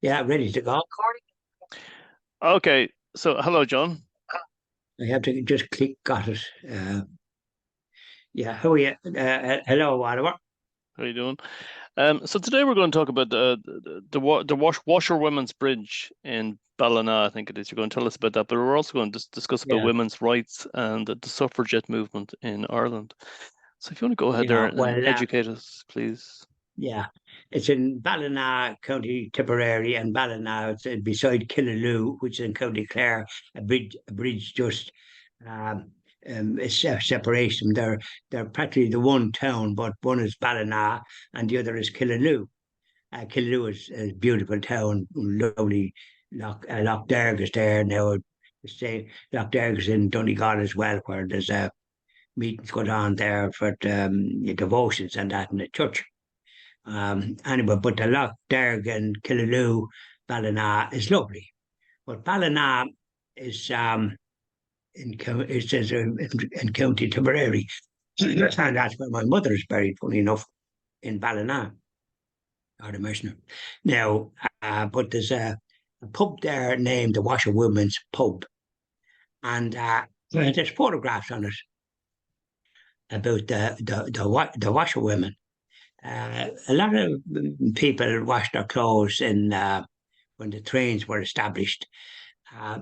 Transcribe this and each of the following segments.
Yeah, ready to go. Okay, so hello, John. I have to just click got it. Yeah, how are you? Hello, Oliver. How are you doing? So today we're going to talk about the Washerwomen's Bridge in Ballina, I think it is. You're going to tell us about that, but we're also going to discuss about Yeah, women's rights and the suffragette movement in Ireland. So if you want to go ahead there yeah. and Well, educate us, please. yeah, it's in Ballina, County Tipperary, and Ballina. It's beside Killaloo, which is in County Clare. A bridge just um, is separation. They're practically the one town, but one is Ballina and the other is Killaloo. Killaloo is a beautiful town, lovely. Loch Derg is there now. Say Loch Derg is in Donegal as well, where there's meetings going on there for devotions and that in the church. Anyway, but the Loch Derg and Killaloo, Ballina is lovely. But Ballina is it says in County Tipperary, and that's where my mother is buried. Funny enough, in Ballina. Out of Mercer. Now, but there's a pub there named the Washerwomen's Pub, and there's photographs on it about the washerwomen. A lot of people washed their clothes in when the trains were established.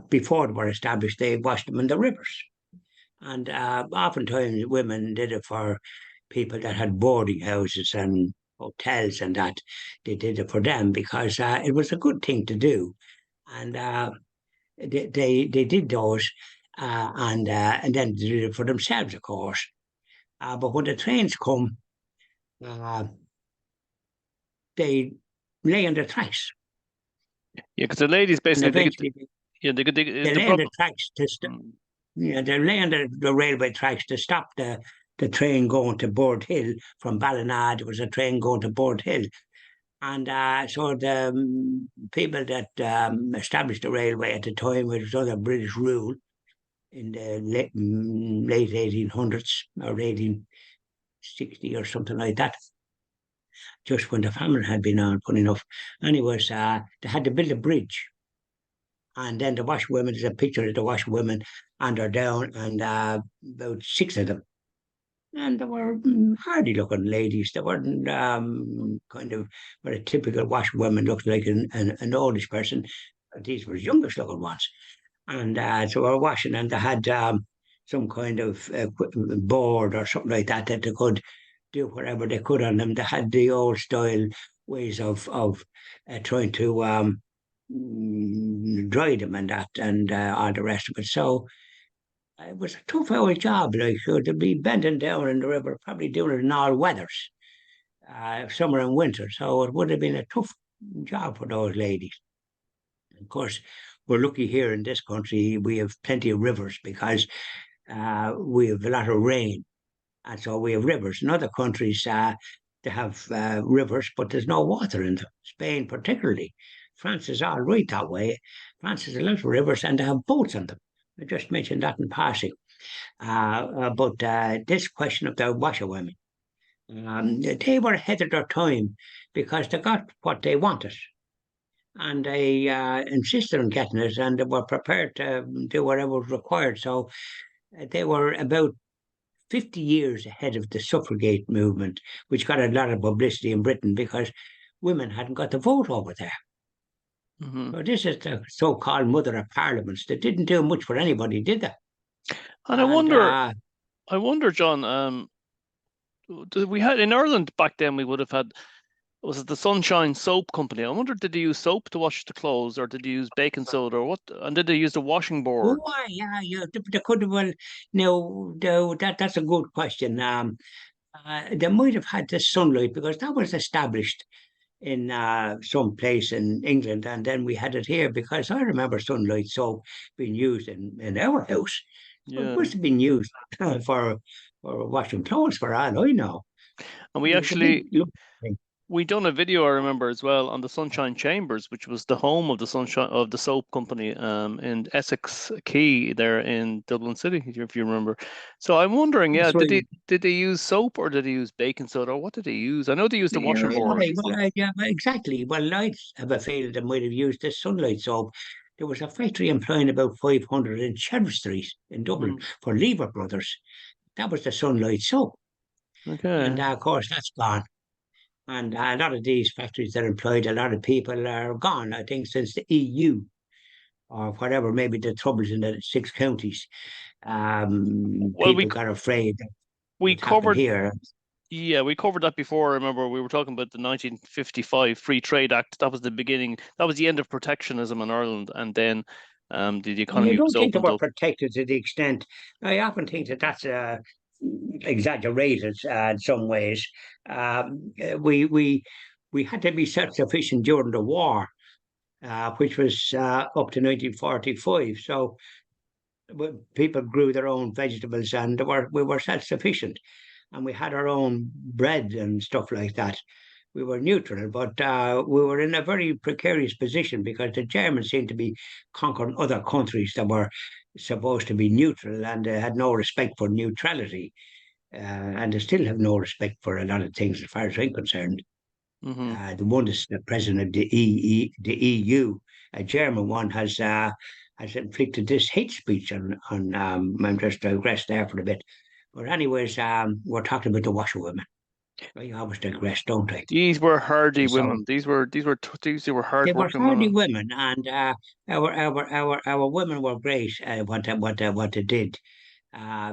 Before they were established, they washed them in the rivers, and oftentimes women did it for people that had boarding houses and hotels and that. They did it for them because it was a good thing to do, and they did those, and then they did it for themselves, of course. But when the trains come, uh, they lay on the tracks, Yeah, because the ladies and basically eventually yeah they the lay on the problem. tracks Mm. yeah, they lay on the railway tracks to stop the train going to Board Hill from Ballina. There was a train going to Board Hill. And so the people that established the railway at the time, it was under British rule in the late 1800s or 1860 or something like that, just when the famine had been on, funny enough. Anyways, they had to build a bridge. And then the washerwomen, there's a picture of the washerwomen, and they're down, and about six of them. And they were hardy looking ladies. They weren't kind of what a typical washerwoman looks like an oldish person. These were youngish looking ones. And so we were washing, and they had some kind of board or something like that that they could do whatever they could on them. They had the old style ways of trying to dry them and that and all the rest of it. So it was a tough old job, like so to be bending down in the river, probably doing it in all weathers, summer and winter. So it would have been a tough job for those ladies. Of course, we're lucky here in this country. We have plenty of rivers because we have a lot of rain, and so we have rivers. In other countries, they have rivers, but there's no water in them. Spain, particularly, France is all right that way. France has a lot of rivers, and they have boats on them. I just mentioned that in passing. But this question of the washerwomen, they were ahead of their time because they got what they wanted and they insisted on getting it and they were prepared to do whatever was required. So they were about 50 years ahead of the suffragette movement, which got a lot of publicity in Britain because women hadn't got the vote over there. Hmm. So this is the so-called mother of parliaments. They didn't do much for anybody, did they? And And I wonder, John, we had in Ireland back then we would have had was it the Sunshine Soap Company? I wonder did they use soap to wash the clothes or did they use baking soda or what? And did they use the washing board? why, yeah, yeah, they could have. Well, no, that's a good question. They might have had the sunlight because that was established in some place in England, and then we had it here because I remember sunlight soap being used in our house. So it Yeah. must have been used for washing clothes for all I know. And we It was a big actually look thing. we done a video, I remember as well, on the Sunshine Chambers, which was the home of the Sunshine of the soap company in Essex Quay there in Dublin City, if you remember. So I'm wondering, yeah, That's right. did they use soap or did they use baking soda or what did they use? I know they used the Yeah, washing board. yeah, well, exactly. Well, I have a feeling they might have used this sunlight soap. There was a factory employing about 500 in Sheriff Street in Dublin Mm, for Lever Brothers. That was the sunlight soap. And okay. of course, that's gone. And a lot of these factories that employed a lot of people are gone, I think, since the EU or whatever, maybe the troubles in the six counties. Well, People got afraid that we it happened covered here. yeah, we covered that before. I remember we were talking about the 1955 Free Trade Act. That was the beginning. That was the end of protectionism in Ireland, and then the I economy was don't think they opened were up. protected to the extent. I often think that that's exaggerated in some ways. We had to be self-sufficient during the war, which was up to 1945. So people grew their own vegetables, and we were self-sufficient, and we had our own bread and stuff like that. We were neutral, but we were in a very precarious position because the Germans seemed to be conquering other countries that were supposed to be neutral, and they had no respect for neutrality, and they still have no respect for a lot of things as far as I'm concerned. Hmm. The one is the president of the EU, a German one, has inflicted this hate speech on. I'm just digress there for a bit, but anyways, we're talking about the washerwomen. I always digress, don't I? These were hardy So women. These were they were hardworking hardy women. women, and our women were great. What they did,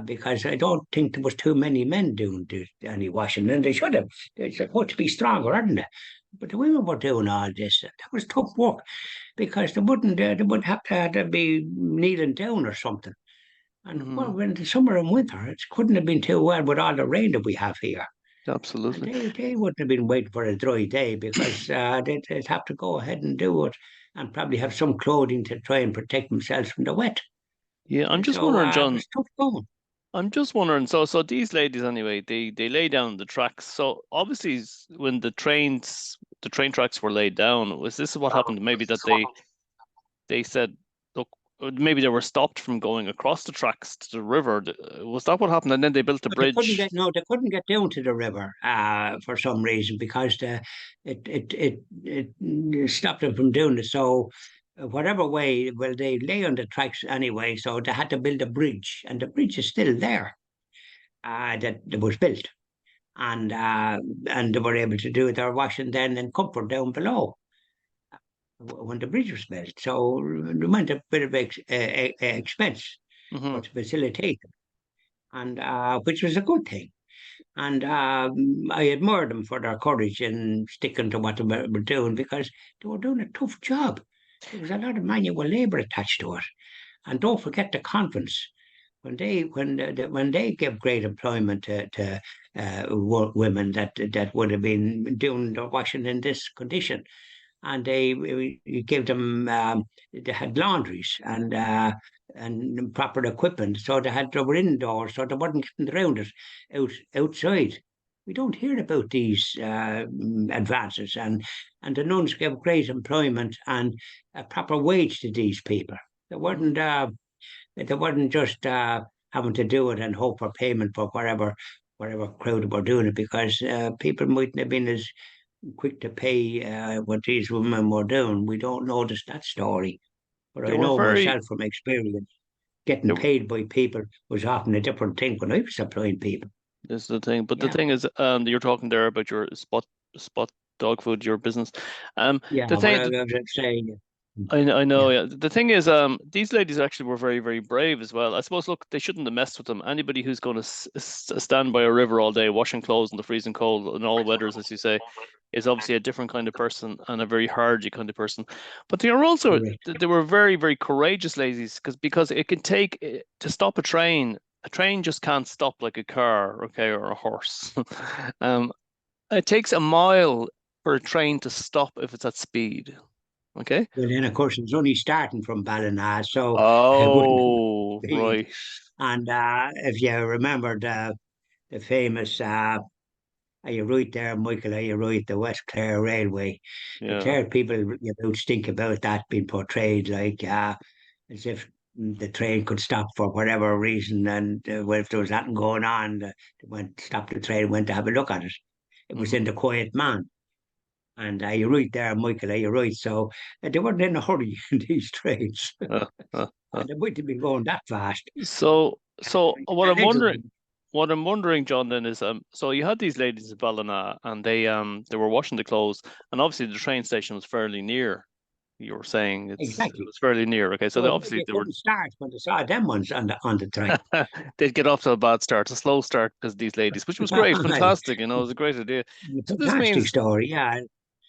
because I don't think there was too many men doing any washing, and they should have. They're supposed to be stronger, aren't they? But the women were doing all this. That was tough work because they would have to be kneeling down or something. And well, Hmm. when the summer and winter, it couldn't have been too well with all the rain that we have here. And Absolutely. they wouldn't have been waiting for a dry day because they'd have to go ahead and do it and probably have some clothing to try and protect themselves from the wet. Yeah, I'm just So wondering, it John. was tough going. I'm just wondering. So these ladies anyway, they lay down the tracks. So obviously, when the train tracks were laid down, was this what happened? Maybe that they said, look, maybe they were stopped from going across the tracks to the river. Was that what happened? And then they built a But they couldn't bridge. get no, they couldn't get down to the river for some reason because it stopped them from doing it. So whatever way, well, they lay on the tracks anyway. So they had to build a bridge, and the bridge is still there that was built, and they were able to do their washing then in comfort down below when the bridge was built. So it meant a bit of expense Hmm. for to facilitate them, and which was a good thing. And I admire them for their courage in sticking to what they were doing because they were doing a tough job. There was a lot of manual labour attached to it. And don't forget the convents. When they give great employment to women that would have been doing the washing in this condition, and you give them they had laundries and proper equipment, so they were indoors, so they weren't getting around it outside. We don't hear about these advances, and the nuns gave great employment and a proper wage to these people. They weren't they weren't just having to do it and hope for payment for whatever crowd were doing it because people mightn't have been as quick to pay what these women were doing. We don't know that story, but They I were know very. myself from experience. Getting They were, paid by people was often a different thing when I was supplying people. this is the thing. But the Yeah, thing is, you're talking there about your spot dog food, your business. yeah. The What I thing. was saying. I know, Yeah, yeah. The thing is, these ladies actually were very, very brave as well. I suppose, look, they shouldn't have messed with them. Anybody who's going to stand by a river all day, washing clothes in the freezing cold in all weathers, as you say, is obviously a different kind of person and a very hardy kind of person. But they are also, correct. they were very, very courageous ladies because it can take to stop a train. A train just can't stop like a car, okay, or a horse. um, it takes a mile for a train to stop if it's at speed. Okay. Well, then, of course, it was only starting from Ballina, so it wouldn't Oh, be. right. And if you remember the famous Are you right there, Michael? Are you right? The West Clare Railway. The Yeah. Clare people, would think about that being portrayed like as if the train could stop for whatever reason, and well, if there was nothing going on, they went stop the train, went to have a look at it. It was Hmm. in the Quiet Man. And you're right there, Michael. You're right. So they weren't in a hurry in these trains, Uh, uh, uh. and they wouldn't have been going that fast. So Allegedly, what I'm wondering, John, then is so you had these ladies in Ballina and they were washing the clothes, and obviously the train station was fairly near. You were saying it exactly. was fairly near. Okay, so they So obviously they they were couldn't start when they saw them ones on the train. they'd get off to a bad start, a slow start, because these ladies, which was great, fantastic, it was a great idea. So this Fantastic means, story, yeah.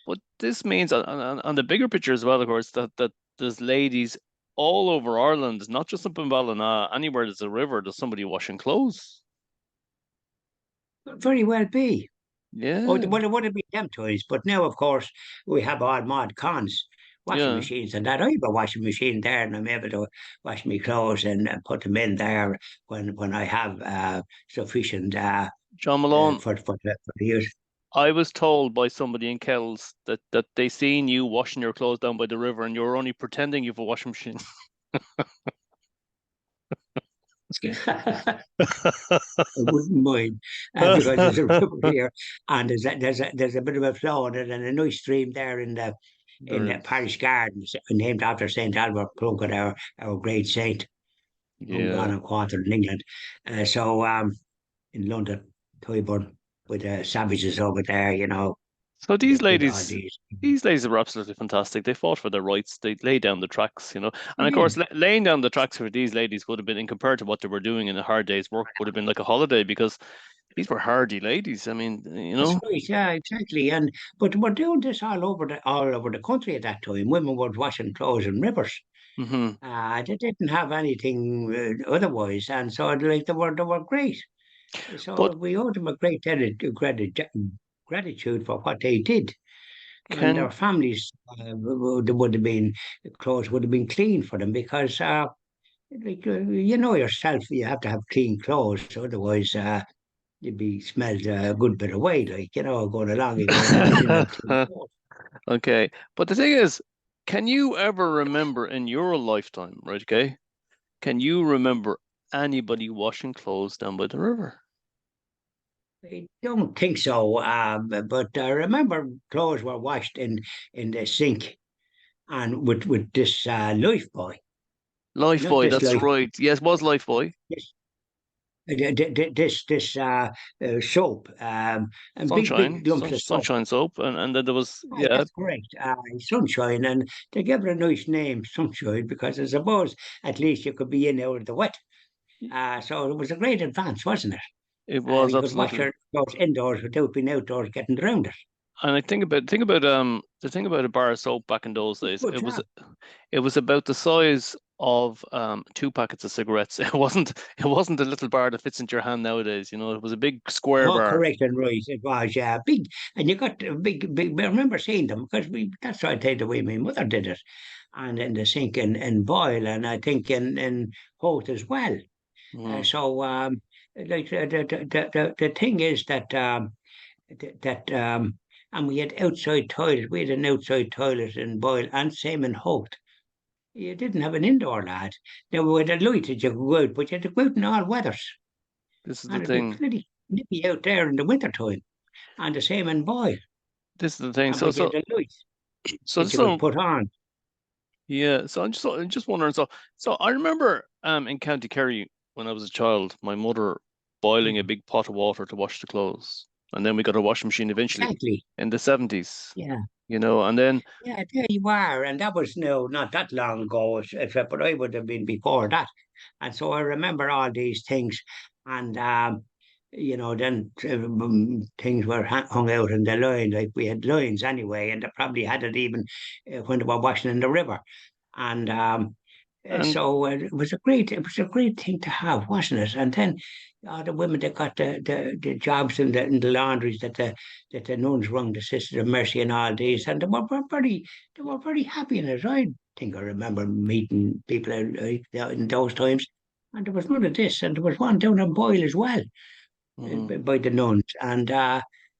but this means on the bigger picture as well, of course, that there's ladies all over Ireland, not just up in Ballina, anywhere there's a river, there's somebody washing clothes. Could very well be. Oh, Yeah, well, it would have been them toys, but now, of course, we have all mod cons, washing yeah. machines and that. I have a washing machine there, and I'm able to wash my clothes and put them in there when I have sufficient John Malone, for the use. I was told by somebody in Kells that they seen you washing your clothes down by the river and you were only pretending you have a washing machine. I wouldn't mind because there's a river here, and there's a bit of a flow in it, and a nice stream there in There the is. parish gardens, named after Saint Albert Plunkett, our great saint, who gone Yeah. and quartered in England. So in London, Tyburn, with the savages over there, So they did all these. these ladies were absolutely fantastic. They fought for their rights. They laid down the tracks. And of Yeah, course, laying down the tracks for these ladies would have been, in compared to what they were doing in a hard day's work, would have been like a holiday because these were hardy ladies. I mean. that's right. Yeah, exactly. And but we're doing this all over the country at that time. Women were washing clothes in rivers. Hmm. They didn't have anything otherwise, and so like they were great. So But we owe them a great debt of gratitude for what they did, and can their families would have been clothes would have been clean for them because like you know yourself, you have to have clean clothes, otherwise you'd be smelled a good bit of way, like going along again if you didn't have clean clothes. okay. But the thing is, can you ever remember in your lifetime, right? Okay, can you remember anybody washing clothes down by the river? I don't think so, but I remember clothes were washed in the sink and with this life boy, not Lifebuoy, this that's life, right. Yes, was Lifebuoy. this soap, and big lumps of soap. Sunshine soap, and then there was, Right, yeah. that's correct. Sunshine, and they gave it a nice name, Sunshine, because I suppose at least you could be in out of the wet. So it was a great advance, wasn't it? It was You could wash absolutely. your clothes indoors without being outdoors getting drowned. And I think about the thing about a bar of soap back in those days, Good job. it was about the size of two packets of cigarettes. It wasn't a little bar that fits into your hand nowadays. It was a big square Oh, bar. correct and right. It was, yeah, big, and you got a big. I remember seeing them because that's how I take the way my mother did it, and in the sink in Boyle, and I think in Hoth as well. Mm. So, like the thing is that and we had outside toilet. We had an outside toilet in Boyle, and same in Hoth. You didn't have an indoor lad. Now we had a light that you could go out, but you had to go out in all weathers, This is the and it'd be thing. pretty nippy out there in the winter time. And the same in Boyle. This is the thing. And So but you so had a light so that this you could one, put on. yeah. So I'm just wondering. So I remember in County Kerry when I was a child, my mother boiling a Mm, big pot of water to wash the clothes, and then we got a washing machine eventually exactly. in the 70s. Yeah. And then Yeah, there you are. And that was no not that long ago, but I would have been before that. And so I remember all these things. And then things were hung out in the line, like we had lines anyway, and they probably had it even when they were washing in the river. And and so it was a great thing to have, wasn't it? And then the women that got the jobs in the laundries that the nuns rung the Sisters of Mercy and all these, and they were very happy in it. I think I remember meeting people in those times, and there was none of this, and there was one down in Boyle as well mhm. by the nuns, and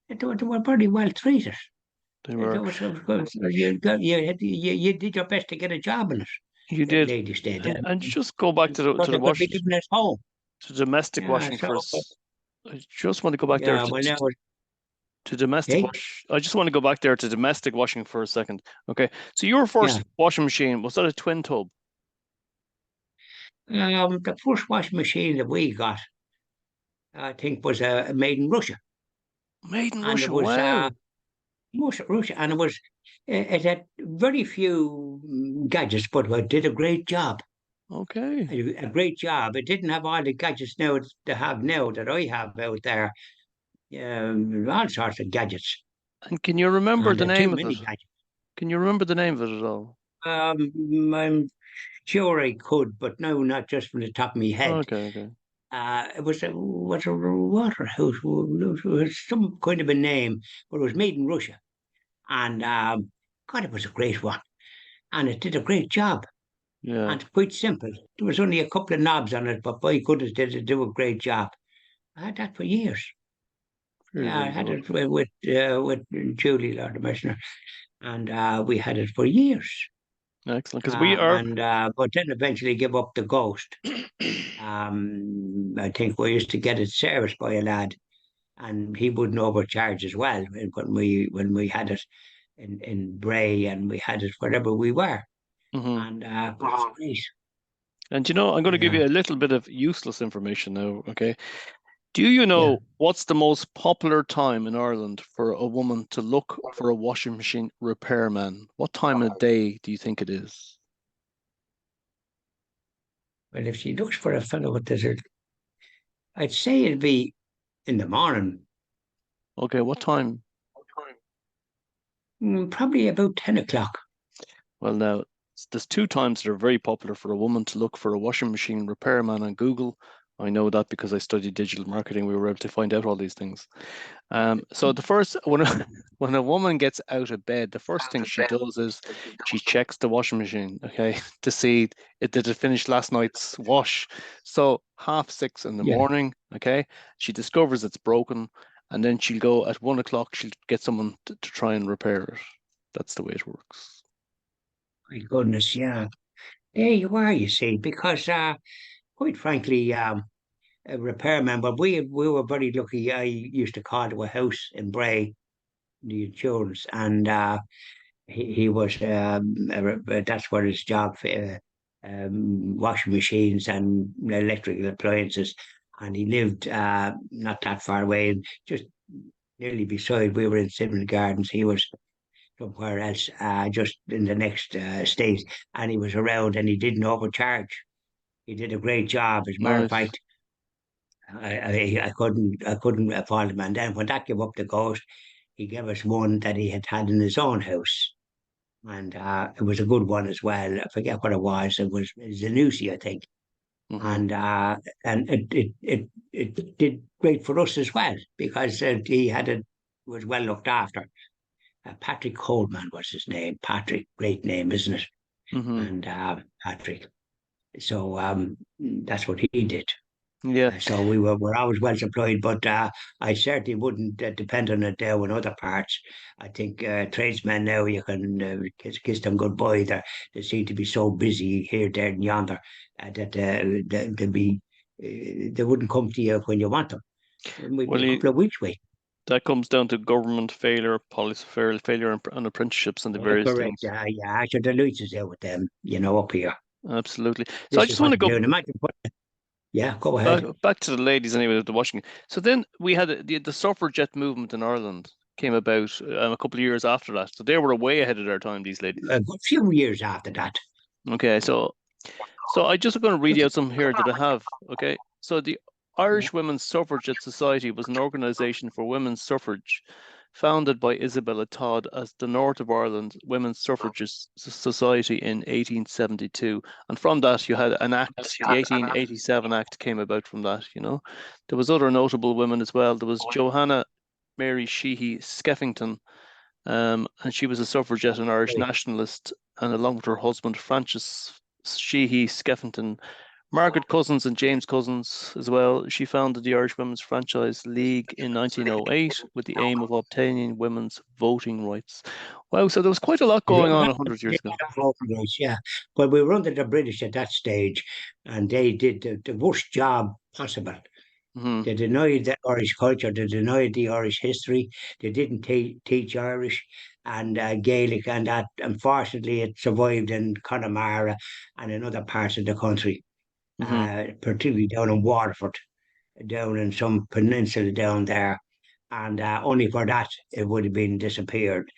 They were very well treated. They There were. you did your best to get a job in it. You The did, ladies did, and just go back to but the they could wash be living at home. to domestic Yeah, washing so first. I just want to go back there yeah, well, now, to domestic hey, wash. I just want to go back there to domestic washing for a second. Okay, so your yeah. first washing machine, was that a twin tub? The first washing machine that we got, I think, was made in Russia, Made in and it Russia. was Wow. Russia, and it had very few gadgets, but it did a great job. Okay. A great job. It didn't have all the gadgets now they have now that I have out there. All sorts of gadgets, And can you remember and the too name of it? many gadgets. Can you remember the name of it at all? I'm sure I could, but no, not just from the top of my head. Okay, okay. It was a water house. It was some kind of a name, but it was made in Russia. And God, it was a great one. And it did a great job. Yeah, And it's quite simple. There was only a couple of knobs on it, but by goodness, did it do a great job. I had that for years. very, Yeah, I very had good. it with Julie, Lord Commissioner, and we had it for years. Excellent. Because we are. And but then eventually give up the ghost. I think we used to get it serviced by a lad, and he wouldn't overcharge as well when we had it in Bray and we had it wherever we were. Mhm. And oh, great. And you know, I'm going to give Yeah, you a little bit of useless information now, okay? Do you yeah. know what's the most popular time in Ireland for a woman to look for a washing machine repairman? What time of day do you think it is? Well, if she looks for a fellow with this, I'd say it'd be in the morning, Okay, what time? probably about 10 o'clock. Well, now, there's two times that are very popular for a woman to look for a washing machine repairman on Google. I know that because I studied digital marketing. We were able to find out all these things. So the first, when when a woman gets out of bed, the first thing she does is she checks the washing machine, okay, to see did it finish last night's wash. So 6:30 in the Yeah, morning, okay, she discovers it's broken, and then she'll go at 1 o'clock. She'll get someone to try and repair it. That's the way it works. my goodness, yeah. There you are, you see, because quite frankly, a repairman, but we were very lucky. I used to call to a house in Bray, the insurance, and he was that's where his job washing machines and electrical appliances, and he lived not that far away, just nearly beside. We were in Civil Gardens. He was somewhere else, just in the next state, and he was around, and he didn't overcharge. He did a great job. As a matter of Nice. fact, I couldn't fault him. And then when that gave up the ghost, he gave us one that he had in his own house, and it was a good one as well. I forget what it was. It was Zanussi, I think, Hmm. and it did great for us as well because he had it was well looked after. Patrick Coleman was his name. Patrick, great name, isn't it? Hmm. And Patrick. So that's what he did. Yeah. So were always well supplied, but I certainly wouldn't depend on it there in other parts. I think tradesmen now you can kiss them goodbye. They seem to be so busy here, there, and yonder that they wouldn't come to you when you want them. It might be Well, a couple of weeks wait. that comes down to government failure, policy failure, and apprenticeships and the various Correct. things. Yeah, actually, the lights is out with them, up here. Absolutely. So I This is just want what to they're go doing. Imagine yeah, go ahead. back to the ladies anyway, with the washing. So then we had the suffragette movement in Ireland came about a couple of years after that. So they were way ahead of their time, these ladies. A good few years after that. Okay, so I just going to read out some here that I have. Okay, so the Yeah. Irish Women's Suffragette Society was an organisation for women's suffrage, founded by Isabella Todd as the North of Ireland Women's Suffragist Society in 1872. And from that, you had an act, the 1887 Act came about from that. There was other notable women as well. There was Johanna Mary Sheehy Skeffington, and she was a suffragette and Irish Right. nationalist, and along with her husband Francis Sheehy Skeffington Margaret Cousins and James Cousins as well. She founded the Irish Women's Franchise League in 1908 with the aim of obtaining women's voting rights. Wow, so there was quite a lot going on 100 years ago. Yeah, but we were under the British at that stage, and they did the worst job possible. Hmm. They denied the Irish culture, they denied the Irish history, they didn't teach Irish and Gaelic, and that unfortunately it survived in Connemara and in other parts of the country, Hmm. particularly down in Waterford, down in some peninsula down there. And only for that it would have been disappeared.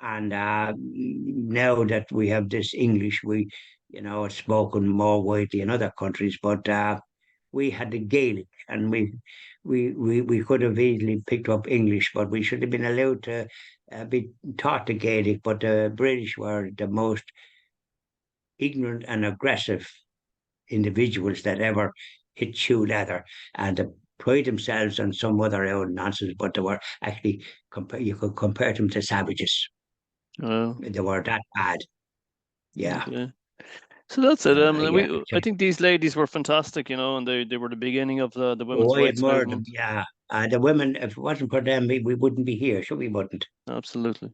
And now that we have this English, it's spoken more widely in other countries, but we had the Gaelic, and we could have easily picked up English, but we should have been allowed to be taught the Gaelic. But the British were the most ignorant and aggressive individuals that ever hit shoe leather, and they pride themselves on some other old nonsense, but they were actually you could compare them to savages. Oh, They were that bad. Yeah. okay. So that's it. Yeah. I think these ladies were fantastic, and they were the beginning of the women's Oh, I rights admire them. movement. Yeah. The women, if it wasn't for them, we wouldn't be here. Sure, we wouldn't, Absolutely.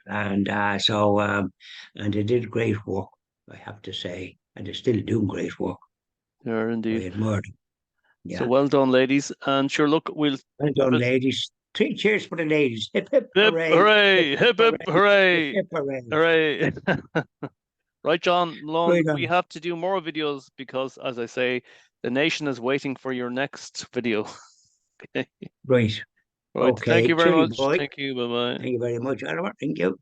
And and they did great work, I have to say. And they're still doing great work. They are I indeed. admire them. So Yeah. well done, ladies. And sure, look, we'll Well have done, it. ladies. Three cheers for the ladies. Hip, hip, Hip hooray. Hip, hooray! hip, Hip hip hooray. Hip, hooray! hip, hooray. Hooray! Right, John Malone, Right we on. have to do more videos because, as I say, the nation is waiting for your next video. Okay. Right. Right. Thank Okay. you very Cheery much. boy. Thank you. Bye bye. Thank you very much, Oliver. Thank you.